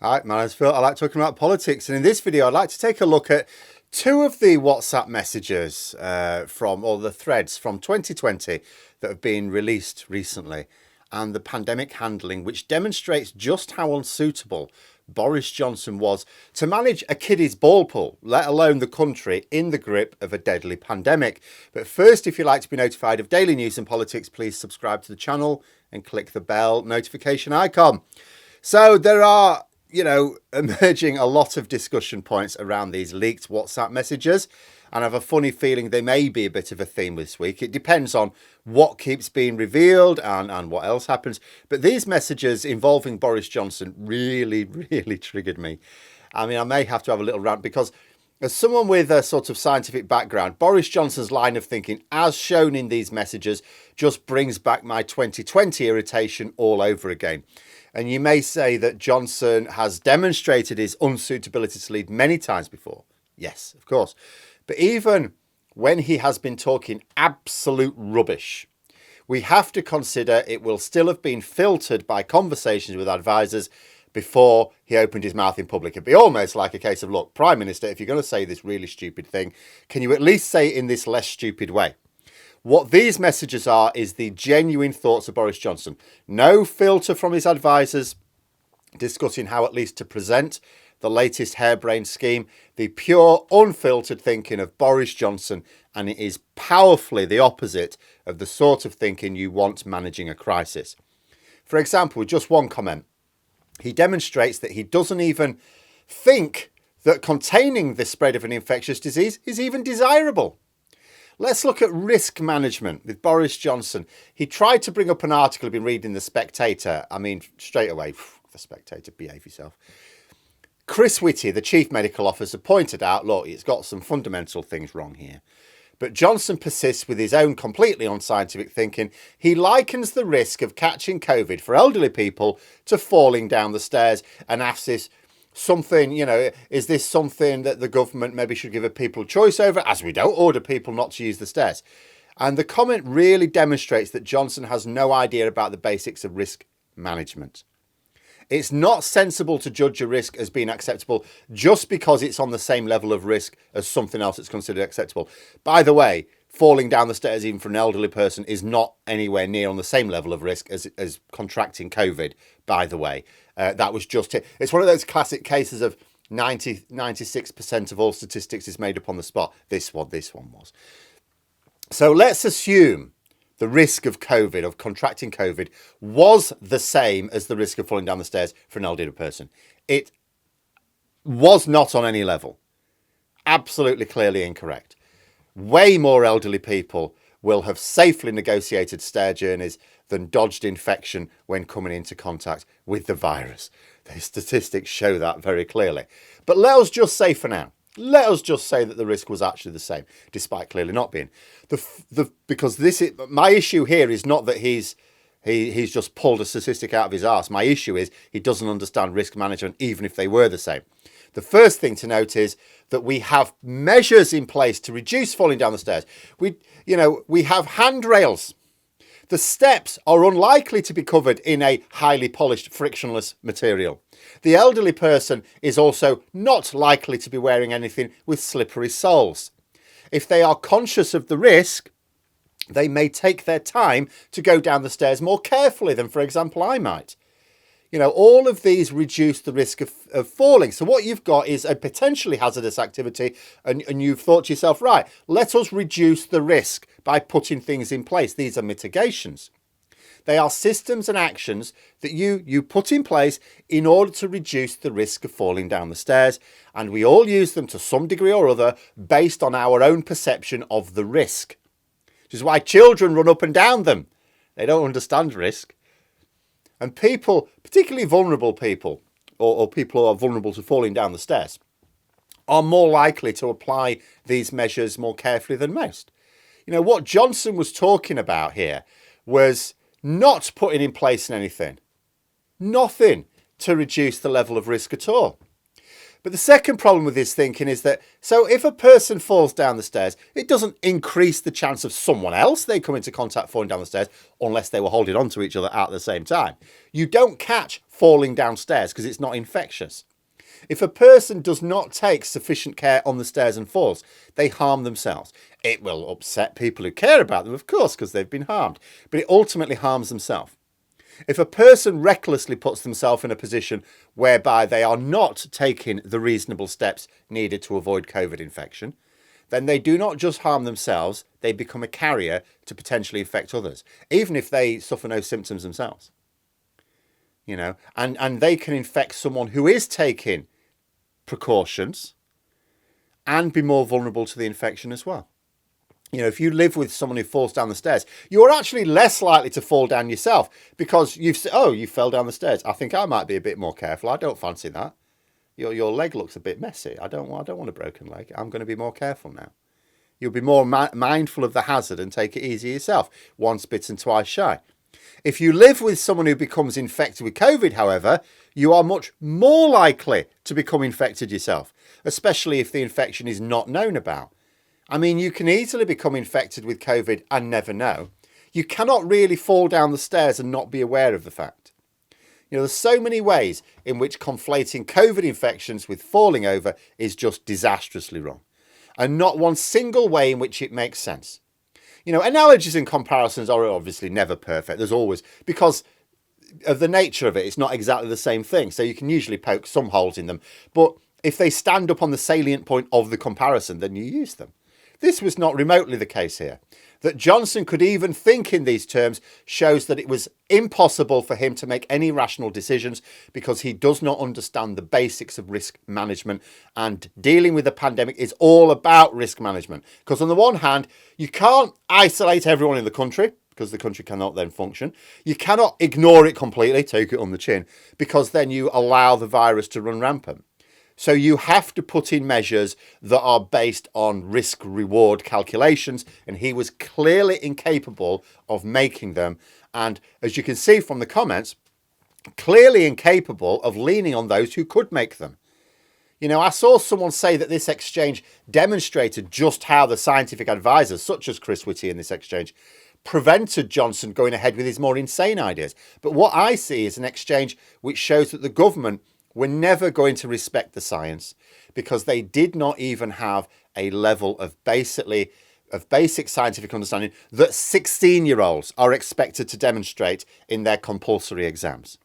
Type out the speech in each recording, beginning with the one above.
Hi, my name's Phil. I like talking about politics, and in this video, I'd like to take a look at two of the WhatsApp messages or the threads from 2020 that have been released recently, and the pandemic handling, which demonstrates just how unsuitable Boris Johnson was to manage a kiddie's ball pool, let alone the country in the grip of a deadly pandemic. But first, if you'd like to be notified of daily news and politics, please subscribe to the channel and click the bell notification icon. So there are emerging a lot of discussion points around these leaked WhatsApp messages. And I have a funny feeling they may be a bit of a theme this week. It depends on what keeps being revealed and what else happens. But these messages involving Boris Johnson really triggered me. I mean, I may have to have a little rant because as someone with a sort of scientific background, Boris Johnson's line of thinking, as shown in these messages, just brings back my 2020 irritation all over again. And you may say that Johnson has demonstrated his unsuitability to lead many times before. Yes, of course. But even when he has been talking absolute rubbish, we have to consider it will still have been filtered by conversations with advisors before he opened his mouth in public. It'd be almost like a case of, look, Prime Minister, if you're going to say this really stupid thing, can you at least say it in this less stupid way? What these messages are is the genuine thoughts of Boris Johnson. No filter from his advisors discussing how at least to present the latest harebrained scheme. The pure, unfiltered thinking of Boris Johnson, and it is powerfully the opposite of the sort of thinking you want managing a crisis. For example, just one comment. He demonstrates that he doesn't even think that containing the spread of an infectious disease is even desirable. Let's look at risk management with Boris Johnson. He tried to bring up an article I've been reading in The Spectator. I mean, straight away, The Spectator, behave yourself. Chris Whitty, the chief medical officer, pointed out, look, it's got some fundamental things wrong here. But Johnson persists with his own completely unscientific thinking. He likens the risk of catching COVID for elderly people to falling down the stairs and asks this something, is this something that the government maybe should give a people choice over, as we don't order people not to use the stairs? And the comment really demonstrates that Johnson has no idea about the basics of risk management. It's not sensible to judge a risk as being acceptable just because it's on the same level of risk as something else that's considered acceptable. By the way, falling down the stairs even for an elderly person is not anywhere near on the same level of risk as contracting COVID, by the way. That was just it. It's one of those classic cases of 96% of all statistics is made up on the spot. This one was. So let's assume the risk of COVID, of contracting COVID, was the same as the risk of falling down the stairs for an elderly person. It was not on any level. Absolutely clearly incorrect. Way more elderly people will have safely negotiated stair journeys than dodged infection when coming into contact with the virus. The statistics show that very clearly. But let us just say for now, let us just say that the risk was actually the same, despite clearly not being. Because my issue here is not that he's just pulled a statistic out of his arse. My issue is he doesn't understand risk management, even if they were the same. The first thing to note is that we have measures in place to reduce falling down the stairs. We have handrails. The steps are unlikely to be covered in a highly polished, frictionless material. The elderly person is also not likely to be wearing anything with slippery soles. If they are conscious of the risk, they may take their time to go down the stairs more carefully than, for example, I might. All of these reduce the risk of falling. So what you've got is a potentially hazardous activity, and you've thought to yourself, right, let us reduce the risk by putting things in place. These are mitigations. They are systems and actions that you put in place in order to reduce the risk of falling down the stairs. And we all use them to some degree or other based on our own perception of the risk. Which is why children run up and down them. They don't understand risk. And people, particularly vulnerable people, or people who are vulnerable to falling down the stairs, are more likely to apply these measures more carefully than most. What Johnson was talking about here was not putting in place anything. Nothing to reduce the level of risk at all. But the second problem with this thinking is that, so if a person falls down the stairs, it doesn't increase the chance of someone else they come into contact falling down the stairs unless they were holding on to each other at the same time. You don't catch falling downstairs because it's not infectious. If a person does not take sufficient care on the stairs and falls, they harm themselves. It will upset people who care about them, of course, because they've been harmed, but it ultimately harms themselves. If a person recklessly puts themselves in a position whereby they are not taking the reasonable steps needed to avoid COVID infection, then they do not just harm themselves, they become a carrier to potentially infect others, even if they suffer no symptoms themselves. You know, and they can infect someone who is taking precautions and be more vulnerable to the infection as well. You know, if you live with someone who falls down the stairs, you're actually less likely to fall down yourself because you fell down the stairs. I think I might be a bit more careful. I don't fancy that. Your leg looks a bit messy. I don't want a broken leg. I'm going to be more careful now. You'll be more mindful of the hazard and take it easy yourself. Once bitten, twice shy. If you live with someone who becomes infected with COVID, however, you are much more likely to become infected yourself, especially if the infection is not known about. I mean, you can easily become infected with COVID and never know. You cannot really fall down the stairs and not be aware of the fact. You know, there's so many ways in which conflating COVID infections with falling over is just disastrously wrong, and not one single way in which it makes sense. You know, analogies and comparisons are obviously never perfect. There's always, because of the nature of it, it's not exactly the same thing. So you can usually poke some holes in them. But if they stand up on the salient point of the comparison, then you use them. This was not remotely the case here. That Johnson could even think in these terms shows that it was impossible for him to make any rational decisions because he does not understand the basics of risk management, and dealing with the pandemic is all about risk management. Because on the one hand, you can't isolate everyone in the country because the country cannot then function. You cannot ignore it completely, take it on the chin, because then you allow the virus to run rampant. So you have to put in measures that are based on risk-reward calculations, and he was clearly incapable of making them. And as you can see from the comments, clearly incapable of leaning on those who could make them. You know, I saw someone say that this exchange demonstrated just how the scientific advisors, such as Chris Whitty in this exchange, prevented Johnson going ahead with his more insane ideas. But what I see is an exchange which shows that the government were never going to respect the science because they did not even have a level of basic scientific understanding that 16-year-olds are expected to demonstrate in their compulsory exams.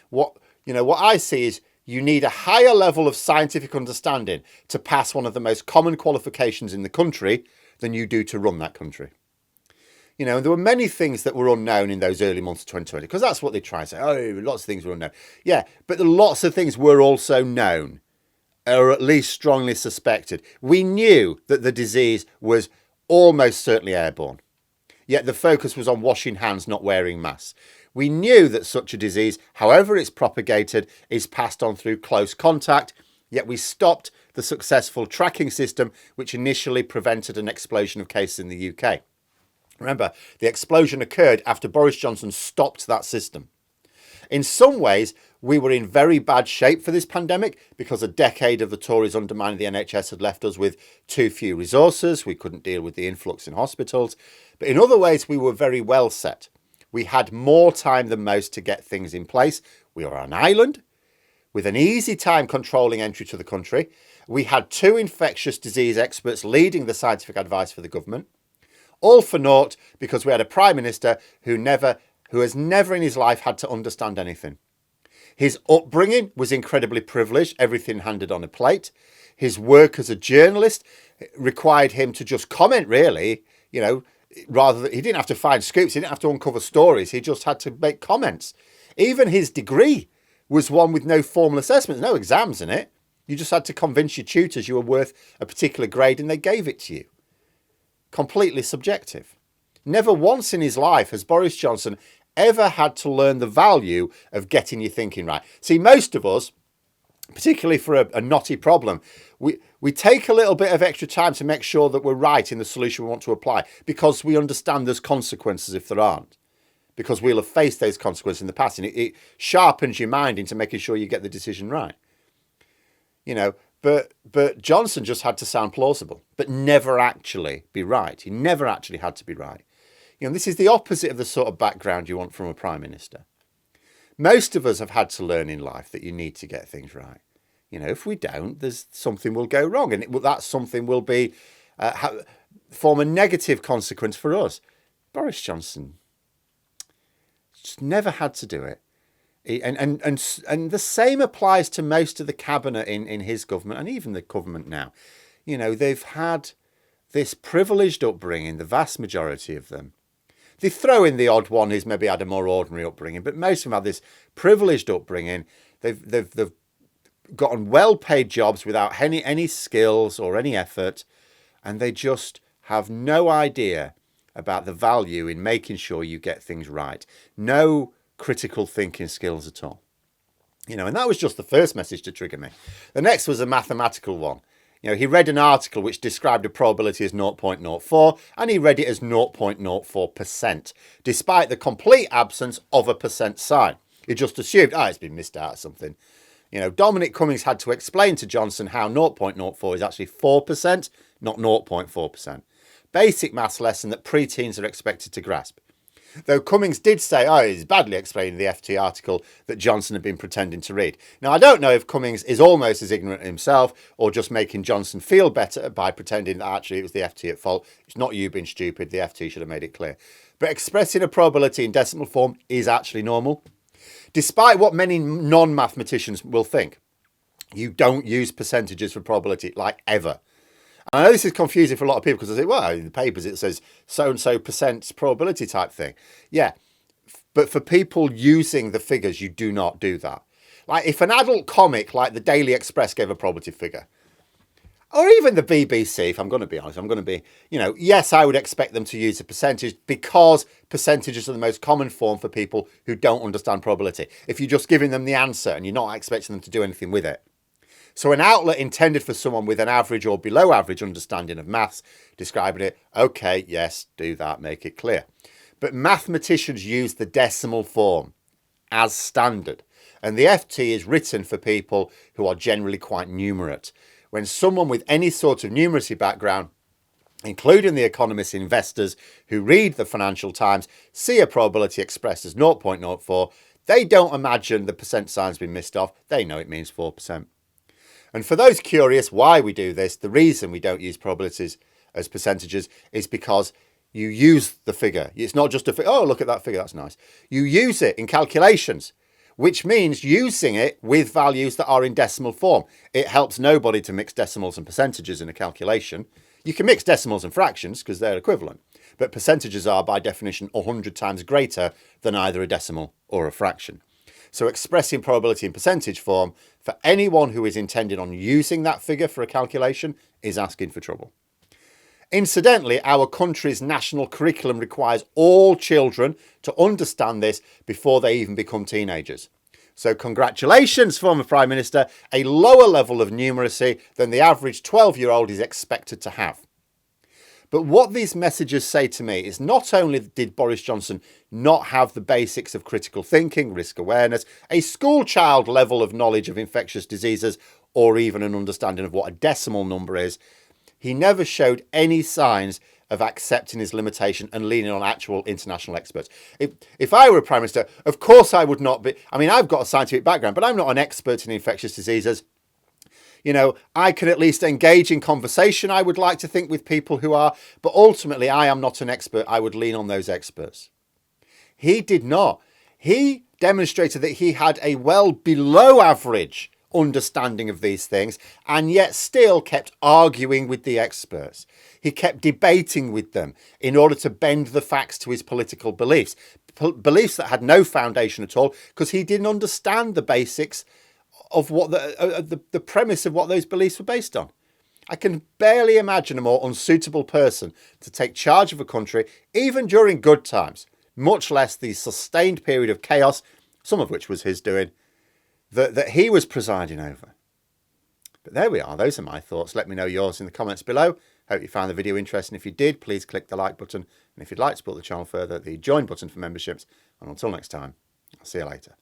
What I see is you need a higher level of scientific understanding to pass one of the most common qualifications in the country than you do to run that country. You know, there were many things that were unknown in those early months of 2020, because that's what they try to say. Oh, lots of things were unknown. Yeah, but lots of things were also known, or at least strongly suspected. We knew that the disease was almost certainly airborne, yet the focus was on washing hands, not wearing masks. We knew that such a disease, however it's propagated, is passed on through close contact, yet we stopped the successful tracking system, which initially prevented an explosion of cases in the UK. Remember, the explosion occurred after Boris Johnson stopped that system. In some ways, we were in very bad shape for this pandemic because a decade of the Tories undermining the NHS had left us with too few resources. We couldn't deal with the influx in hospitals. But in other ways, we were very well set. We had more time than most to get things in place. We were on an island with an easy time controlling entry to the country. We had 2 infectious disease experts leading the scientific advice for the government. All for naught because we had a Prime Minister who has never in his life had to understand anything. His upbringing was incredibly privileged, everything handed on a plate. His work as a journalist required him to just comment, really, you know, rather than, he didn't have to find scoops, he didn't have to uncover stories, he just had to make comments. Even his degree was one with no formal assessment, no exams in it. You just had to convince your tutors you were worth a particular grade and they gave it to you. Completely subjective. Never once in his life has Boris Johnson ever had to learn the value of getting your thinking right. See, most of us, particularly for a knotty problem, we take a little bit of extra time to make sure that we're right in the solution we want to apply because we understand there's consequences if there aren't, because we'll have faced those consequences in the past, and it sharpens your mind into making sure you get the decision right. you know, but Johnson just had to sound plausible, but never actually be right. He never actually had to be right. You know, this is the opposite of the sort of background you want from a prime minister. Most of us have had to learn in life that you need to get things right. You know, if we don't, there's something will go wrong, and that something will be form a negative consequence for us. Boris Johnson just never had to do it. And the same applies to most of the cabinet in his government, and even the government now. You know, they've had this privileged upbringing, the vast majority of them. They throw in the odd one who's maybe had a more ordinary upbringing, but most of them have this privileged upbringing. They've gotten well-paid jobs without any skills or any effort, and they just have no idea about the value in making sure you get things right. No critical thinking skills at all. You know, and that was just the first message to trigger me. The next was a mathematical one. You know, he read an article which described a probability as 0.04, and he read it as 0.04%, despite the complete absence of a percent sign. He just assumed, it's been missed out or something. You know, Dominic Cummings had to explain to Johnson how 0.04 is actually 4%, not 0.4%. Basic maths lesson that preteens are expected to grasp. Though Cummings did say, he's badly explained in the FT article that Johnson had been pretending to read. Now, I don't know if Cummings is almost as ignorant himself or just making Johnson feel better by pretending that actually it was the FT at fault. It's not you being stupid. The FT should have made it clear. But expressing a probability in decimal form is actually normal. Despite what many non-mathematicians will think, you don't use percentages for probability, like ever. And I know this is confusing for a lot of people because they say, well, in the papers it says so-and-so percent probability type thing. Yeah, but for people using the figures, you do not do that. Like if an adult comic like the Daily Express gave a probability figure, or even the BBC, if I'm going to be honest, yes, I would expect them to use a percentage because percentages are the most common form for people who don't understand probability. If you're just giving them the answer and you're not expecting them to do anything with it. So an outlet intended for someone with an average or below average understanding of maths, describing it, okay, yes, do that, make it clear. But mathematicians use the decimal form as standard. And the FT is written for people who are generally quite numerate. When someone with any sort of numeracy background, including the economists and investors who read the Financial Times, see a probability expressed as 0.04, they don't imagine the percent sign's been missed off. They know it means 4%. And for those curious why we do this, the reason we don't use probabilities as percentages is because you use the figure. It's not just a figure, look at that figure, that's nice. You use it in calculations, which means using it with values that are in decimal form. It helps nobody to mix decimals and percentages in a calculation. You can mix decimals and fractions because they're equivalent, but percentages are by definition 100 times greater than either a decimal or a fraction. So expressing probability in percentage form for anyone who is intended on using that figure for a calculation is asking for trouble. Incidentally, our country's national curriculum requires all children to understand this before they even become teenagers. So congratulations, former Prime Minister, a lower level of numeracy than the average 12-year-old is expected to have. But what these messages say to me is not only did Boris Johnson not have the basics of critical thinking, risk awareness, a school child level of knowledge of infectious diseases, or even an understanding of what a decimal number is, he never showed any signs of accepting his limitation and leaning on actual international experts. If I were a Prime Minister, of course I would not be. I mean, I've got a scientific background, but I'm not an expert in infectious diseases. You know, I can at least engage in conversation, I would like to think, with people who are, but ultimately I am not an expert. I would lean on those experts. He did not. He demonstrated that he had a well below average understanding of these things and yet still kept arguing with the experts. He kept debating with them in order to bend the facts to his political beliefs, beliefs that had no foundation at all because he didn't understand the basics of what the premise of what those beliefs were based on. I can barely imagine a more unsuitable person to take charge of a country, even during good times, much less the sustained period of chaos, some of which was his doing, that he was presiding over. But there we are. Those are my thoughts. Let me know yours in the comments below. Hope you found the video interesting. If you did, please click the like button. And if you'd like to support the channel further, the join button for memberships. And until next time, I'll see you later.